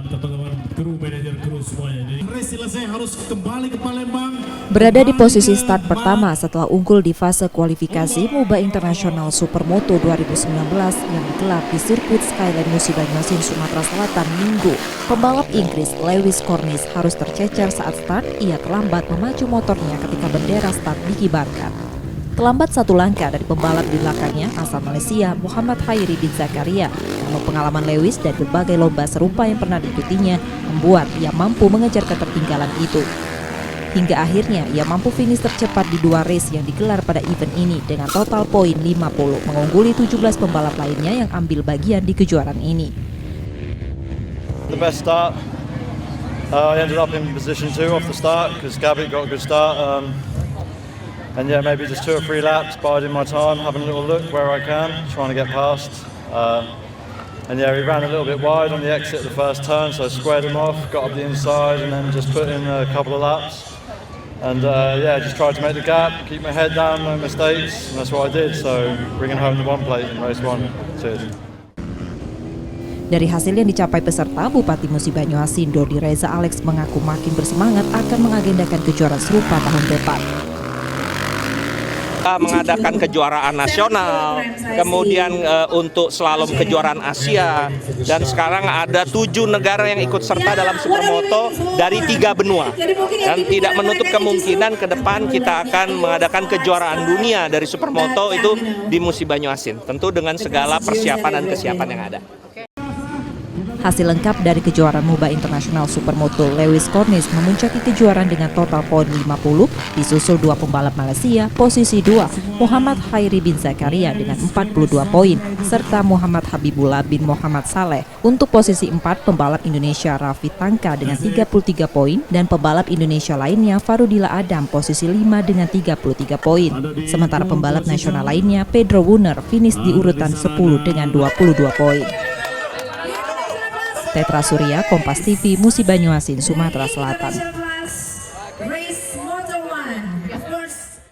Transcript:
teman-teman kru, manajer kru semuanya. Jadi race selesai, harus kembali ke Palembang. Berada di posisi start pertama setelah unggul di fase kualifikasi MUBA Internasional Supermoto 2019 yang digelar di sirkuit Skyline Musi Banyuasin, Sumatera Selatan Minggu, pembalap Inggris Lewis Cornish harus tercecer saat start. Ia terlambat memacu motornya ketika bendera start dikibarkan. Terlambat satu langkah dari pembalap di belakangnya asal Malaysia Muhammad Khairi bin Zakaria. Namun pengalaman Lewis dan berbagai lomba serupa yang pernah diikutinya membuat ia mampu mengejar ketertinggalan itu. Hingga akhirnya ia mampu finish tercepat di 2 race yang digelar pada event ini dengan total poin 50, mengungguli 17 pembalap lainnya yang ambil bagian di kejuaraan ini. The best start. I ended up in position 2 off the start because Gabby got a good start. And yeah, maybe just 2 or 3 laps, biding my time, having a little look where I can, trying to get past. And yeah, we ran a little bit wide on the exit of the first turn, so I squared him off, got up the inside, and then just put in a couple of laps. And yeah, just tried to make the gap, keep my head down, no mistakes, and that's what I did. So bringing home the 1 plate in race 1. Cheers. Dari hasil yang dicapai peserta, Bupati Musi Banyuasin Dodi Reza Alex mengaku makin bersemangat akan mengagendakan kejuaraan serupa tahun depan. Mengadakan kejuaraan nasional, kemudian untuk slalom kejuaraan Asia, dan sekarang ada 7 negara yang ikut serta dalam Supermoto dari 3 benua. Dan tidak menutup kemungkinan ke depan kita akan mengadakan kejuaraan dunia dari Supermoto itu di Musi Banyuasin, tentu dengan segala persiapan dan kesiapan yang ada. Hasil lengkap dari kejuaraan MUBA Internasional Supermoto, Lewis Cornish memuncaki kejuaraan dengan total poin 50, disusul 2 pembalap Malaysia, posisi 2, Muhammad Khairi bin Zakaria dengan 42 poin, serta Muhammad Habibullah bin Muhammad Saleh. Untuk posisi 4, pembalap Indonesia Raffi Tangka dengan 33 poin, dan pembalap Indonesia lainnya Farudila Adam posisi 5 dengan 33 poin. Sementara pembalap nasional lainnya Pedro Wuner finish di urutan 10 dengan 22 poin. Tetra Surya, Kompas TV, Musi Banyuasin, Sumatera Selatan.